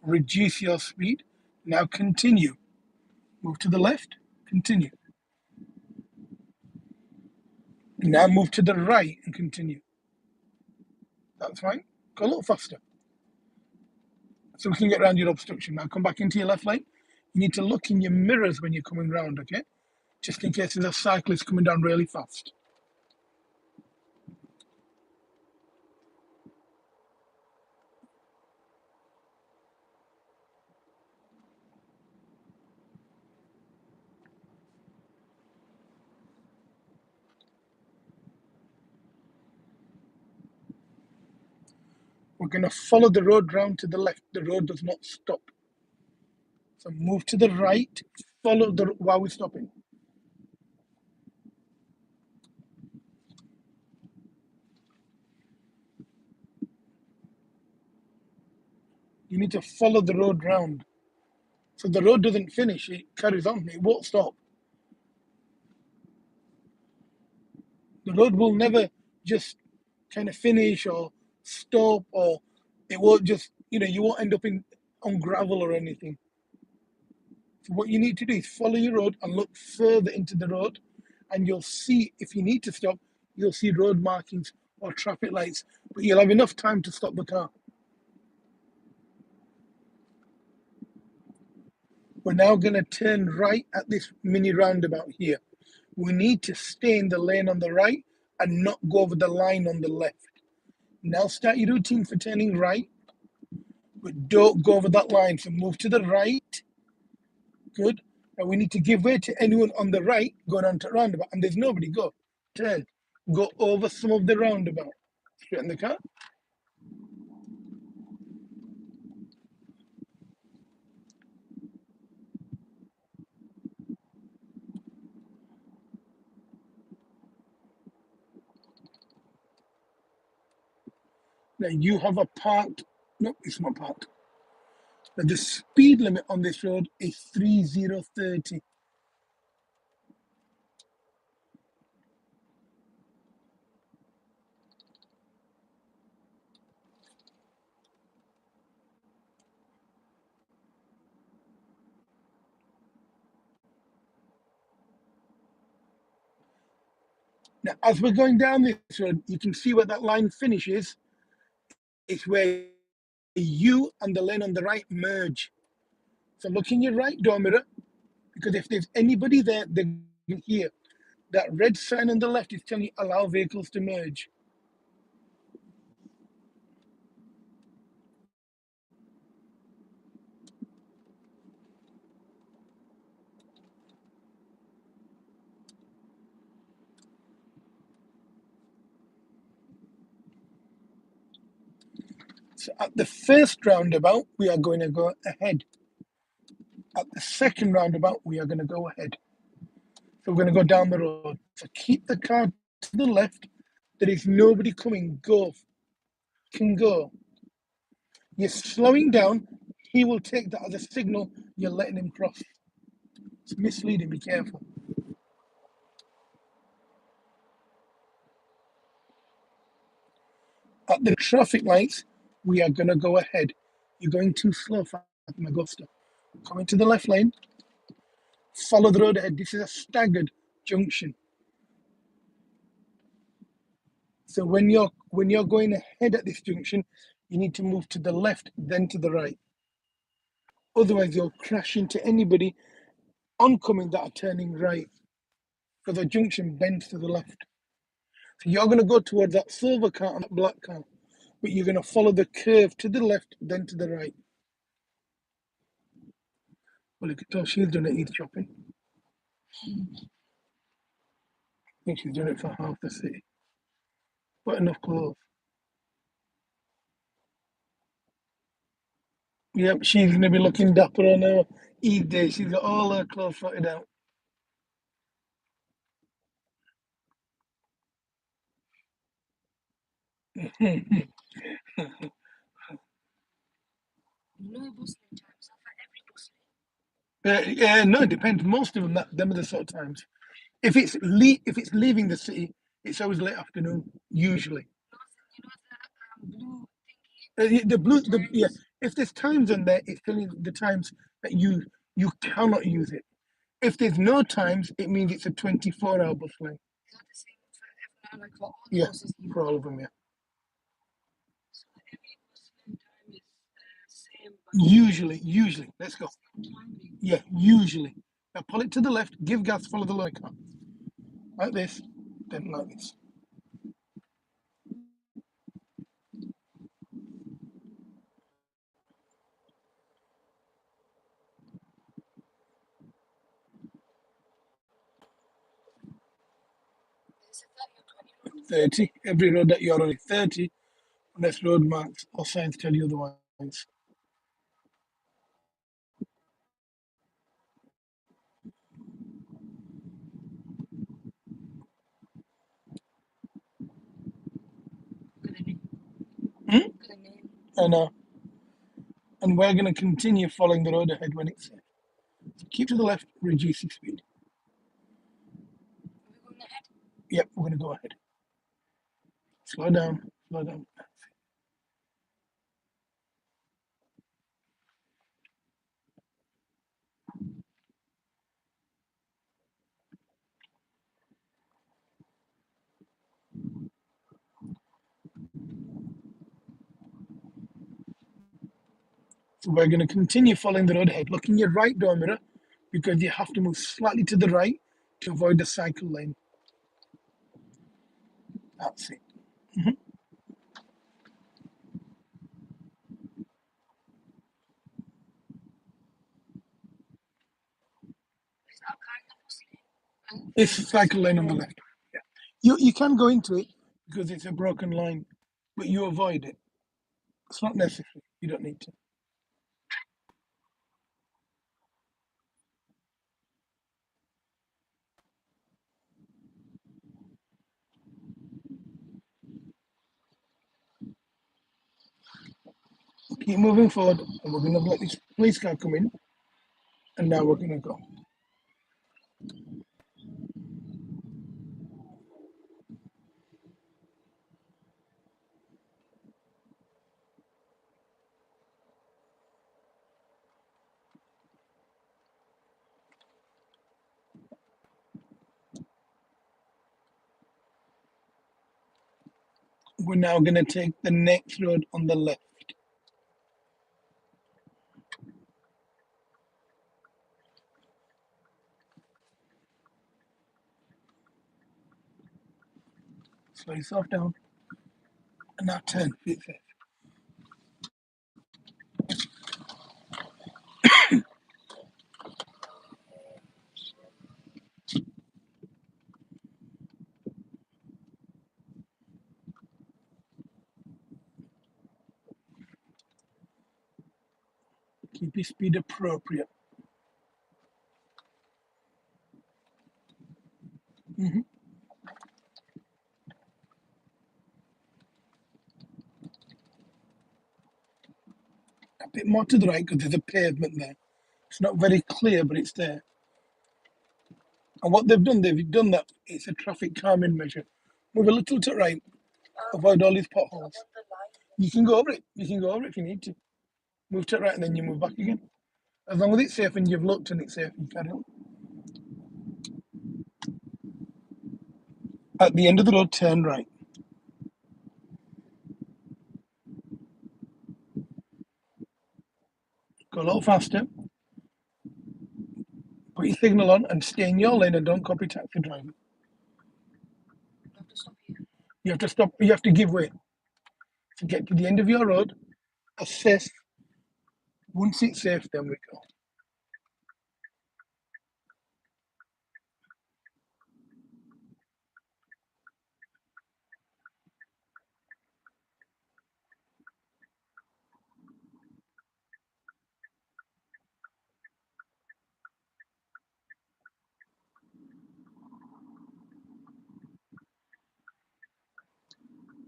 Reduce your speed. Now continue. Move to the left. Continue. Now move to the right and continue. That's fine. Go a little faster. So we can get around your obstruction. Now come back into your left lane. You need to look in your mirrors when you're coming round, okay? Just in case there's a cyclist coming down really fast. We're going to follow the road round to the left. The road does not stop. So move to the right, follow the while we're stopping. You need to follow the road round. So the road doesn't finish, it carries on, it won't stop. The road will never just kind of finish or stop, or it won't just, you won't end up on gravel or anything. So what you need to do is follow your road and look further into the road, and you'll see if you need to stop, you'll see road markings or traffic lights, but you'll have enough time to stop the car. We're now going to turn right at this mini roundabout here. We need to stay in the lane on the right and not go over the line on the left. Now start your routine for turning right, but don't go over that line. So move to the right. Good. Now we need to give way to anyone on the right going on to roundabout. And there's nobody. Go. Turn. Go over some of the roundabout. Straighten the car. Now you have a parked. No, it's not parked. Now the speed limit on this road is 3030. Now, as we're going down this road, you can see where that line finishes. It's where you and the lane on the right merge. So look in your right door mirror, because if there's anybody there, they can hear. That red sign on the left is telling you allow vehicles to merge. So at the first roundabout, we are going to go ahead. At the second roundabout, we are going to go ahead. So we're going to go down the road. So keep the car to the left. There is nobody coming. Go. Can go. You're slowing down. He will take that as a signal you're letting him cross. It's misleading. Be careful. At the traffic lights, we are going to go ahead. You're going too slow, Fatima. Go stop. Coming to the left lane. Follow the road ahead. This is a staggered junction. So when you're going ahead at this junction, you need to move to the left, then to the right. Otherwise, you'll crash into anybody oncoming that are turning right because the junction bends to the left. So you're going to go towards that silver car and that black car, but you're going to follow the curve to the left, then to the right. Well, you can tell she's done it eavesdropping. I think she's done it for half the city. But enough clothes. Yep, she's going to be looking dapper on her Eid day. She's got all her clothes sorted out. No bustling times are for every bustling. No, it depends. Most of them, them are the sort of times. If it's leaving the city, it's always late afternoon, usually. You know the blue thingy. The blue, yeah. Times. If there's times on there, it's telling you the times that you cannot use it. If there's no times, it means it's a 24-hour bus line. Is that the same for everyone? Like for all the Yeah, buses you for all of them, yeah. So every bustling time is same, but Usually. Let's go. same timing. Yeah, usually. Now pull it to the left, give gas, follow the line car. Like this, then like this. There's a 30 or 20 road. 30. Every road that you're on is 30, unless road marks or signs tell you otherwise. Look at the name. Hmm? Look at the name. And we're going to continue following the road ahead when it's safe. So keep to the left, reduce your speed. Are we going ahead? Yep, we're going to go ahead. Slow down, slow down. So we're going to continue following the road ahead. Look in your right door mirror because you have to move slightly to the right to avoid the cycle lane. That's it. Is that kind of bustling? And It's the cycle lane on the road. left. Yeah. You can go into it because it's a broken line, but you avoid it. It's not necessary. You don't need to. Keep moving forward, and we're going to let this police car come in, and now we're going to go. We're now going to take the next road on the left. Slow yourself down, and now turn. Feet safe. Keep your speed appropriate. Mhm. A bit more to the right because there's a pavement there. It's not very clear, but it's there. And what they've done that. It's a traffic calming measure. Move a little to the right. Avoid all these potholes. On the line. You can go over it. You can go over it if you need to. Move to the right and then you move back again. As long as it's safe and you've looked and it's safe, you carry on. At the end of the road, turn right. Go a little faster. Put your signal on and stay in your lane and don't copy taxi driver. I have to stop here. You have to stop. You have to give way to get to the end of your road. Assess. Once it's safe, then we go.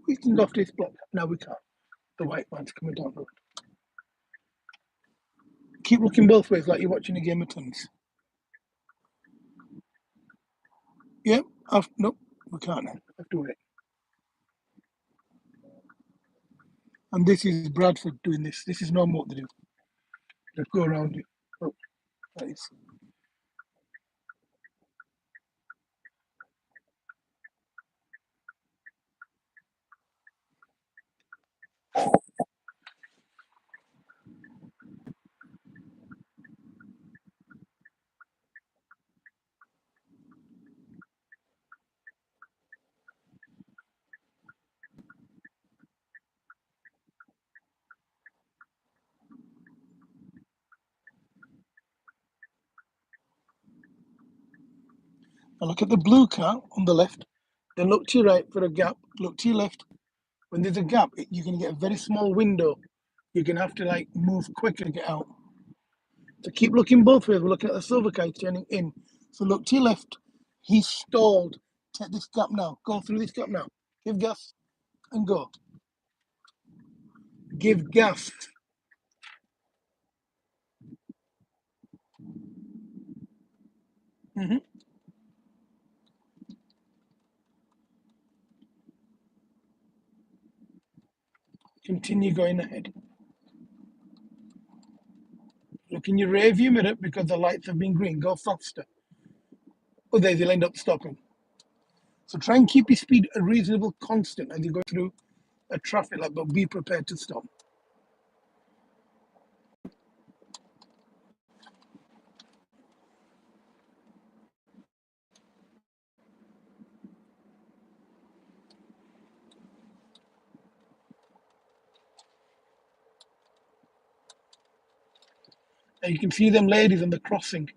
We can go off this block. No, we can't. The white man's coming down the road. Keep looking both ways like you're watching a game of tennis. Yeah, nope, we can't now. Have to wait. And this is Bradford doing this. This is normal what they do. They go around it. Oh, that is. Now look at the blue car on the left. Then look to your right for a gap. Look to your left. When there's a gap, you can get a very small window. You're gonna have to like move quicker to get out. So keep looking both ways. We're looking at the silver car turning in. So look to your left. He's stalled. Take this gap now. Go through this gap now. Give gas and go. Give gas. Hmm. Continue going ahead. Look in your rear view mirror because the lights have been green. Go faster. Otherwise, you'll end up stopping. So try and keep your speed a reasonable constant as you go through a traffic light, but be prepared to stop. Now you can see them ladies on the crossing.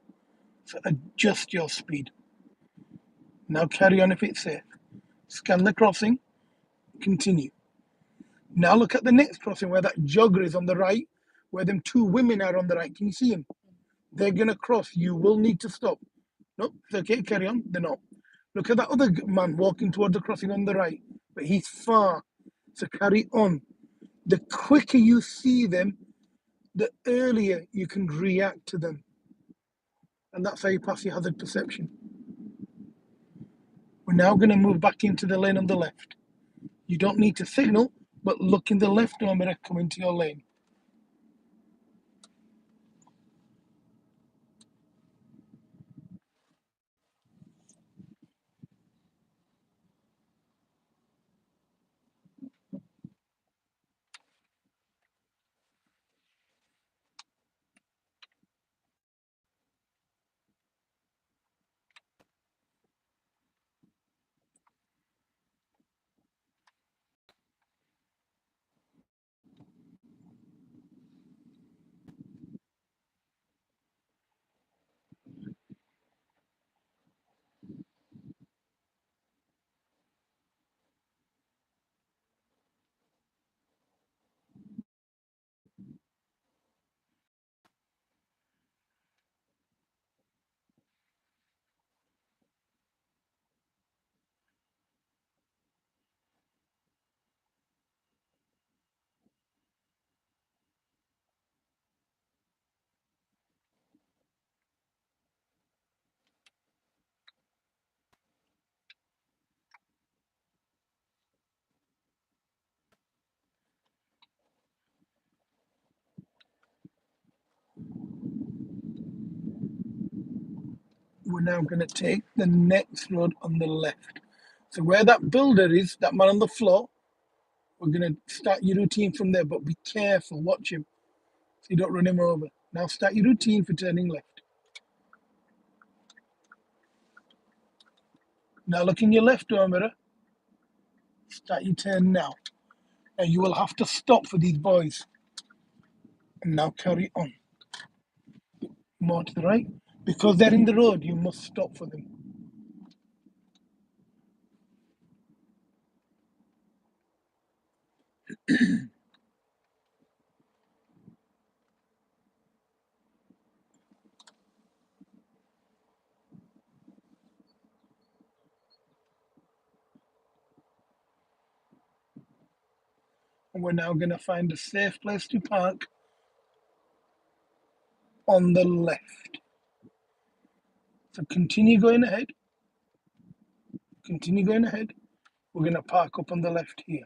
So adjust your speed. Now carry on if it's safe. Scan the crossing. Continue. Now look at the next crossing where that jogger is on the right, where them two women are on the right. Can you see them? They're gonna cross. You will need to stop. Nope, it's okay, carry on. They're not. Look at that other man walking towards the crossing on the right, but he's far. So carry on. The quicker you see them, the earlier you can react to them. And that's how you pass your hazard perception. We're now going to move back into the lane on the left. You don't need to signal, but look in the left door mirror, come into your lane. we're now going to take the next road on the left. So where that builder is, that man on the floor, we're going to start your routine from there, but be careful, watch him, so you don't run him over. Now start your routine for turning left. Now look in your left door mirror, start your turn now. Now you will have to stop for these boys. And now carry on. More to the right. Because they're in the road, you must stop for them. And we're now going to find a safe place to park on the left. So continue going ahead. Continue going ahead. We're going to park up on the left here.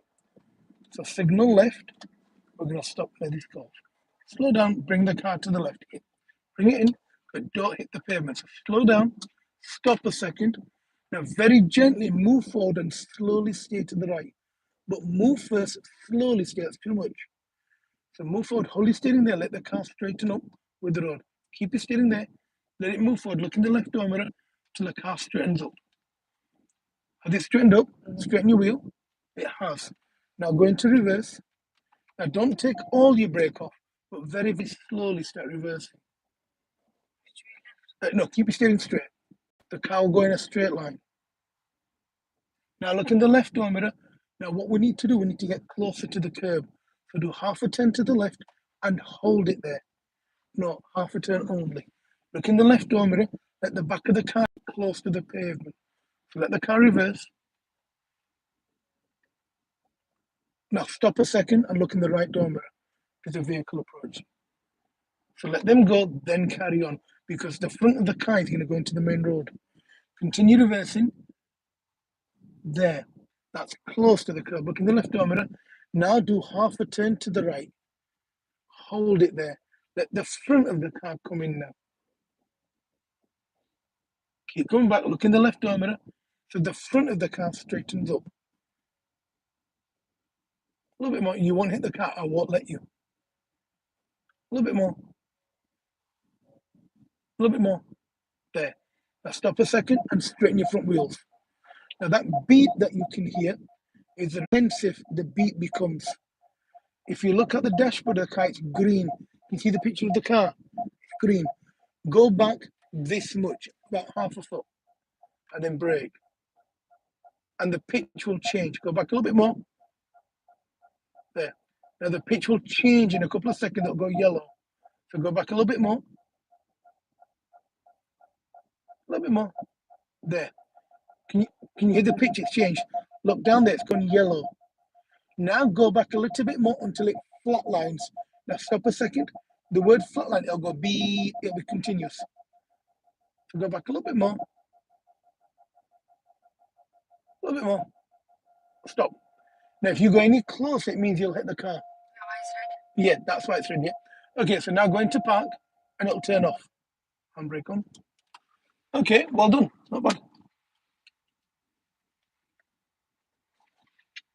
So signal left. We're going to stop where this goes. Slow down. Bring the car to the left here. Bring it in, but don't hit the pavement. So slow down. Stop a second. Now very gently move forward and slowly stay to the right. But move first, slowly stay. That's too much. So move forward, hold your steering there, let the car straighten up with the road. Keep your steering there, let it move forward, look in the left door mirror till the car straightens up. Has it straightened up? Straighten your wheel. It has. Now go into reverse. Now don't take all your brake off, but very, very slowly start reversing. No, keep your steering straight. The car will go in a straight line. Now look in the left door mirror. Now what we need to do, we need to get closer to the curb. So do half a turn to the left and hold it there. No, half a turn only. Look in the left door mirror, let the back of the car close to the pavement. So let the car reverse. Now stop a second and look in the right door mirror. There's a vehicle approaching. So let them go, then carry on, because the front of the car is going to go into the main road. Continue reversing. There. That's close to the curb. Look in the left door mirror. Now do half a turn to the right. Hold it there. Let the front of the car come in now. Keep going back. Look in the left door mirror. So the front of the car straightens up. A little bit more. You won't hit the car. I won't let you. A little bit more. A little bit more. There. Now stop a second and straighten your front wheels. Now that beat that you can hear is intensive. The beat becomes. If you look at the dashboard of the car, it's green. You see the picture of the car? It's green. Go back this much, about half a foot, and then brake. And the pitch will change. Go back a little bit more. There. Now the pitch will change in a couple of seconds. It'll go yellow. So go back a little bit more. A little bit more. There. Can you hear the pitch? It's changed. Look down there. It's gone yellow. Now go back a little bit more until it flatlines. Now stop a second. The word flatline, it'll go B. It'll be continuous. So go back a little bit more. A little bit more. Stop. Now, if you go any closer, it means you'll hit the car. Now it's red? Yeah, that's why it's red, yeah. Okay, so now go into park and it'll turn off. Handbrake on. Okay, well done. Not bad.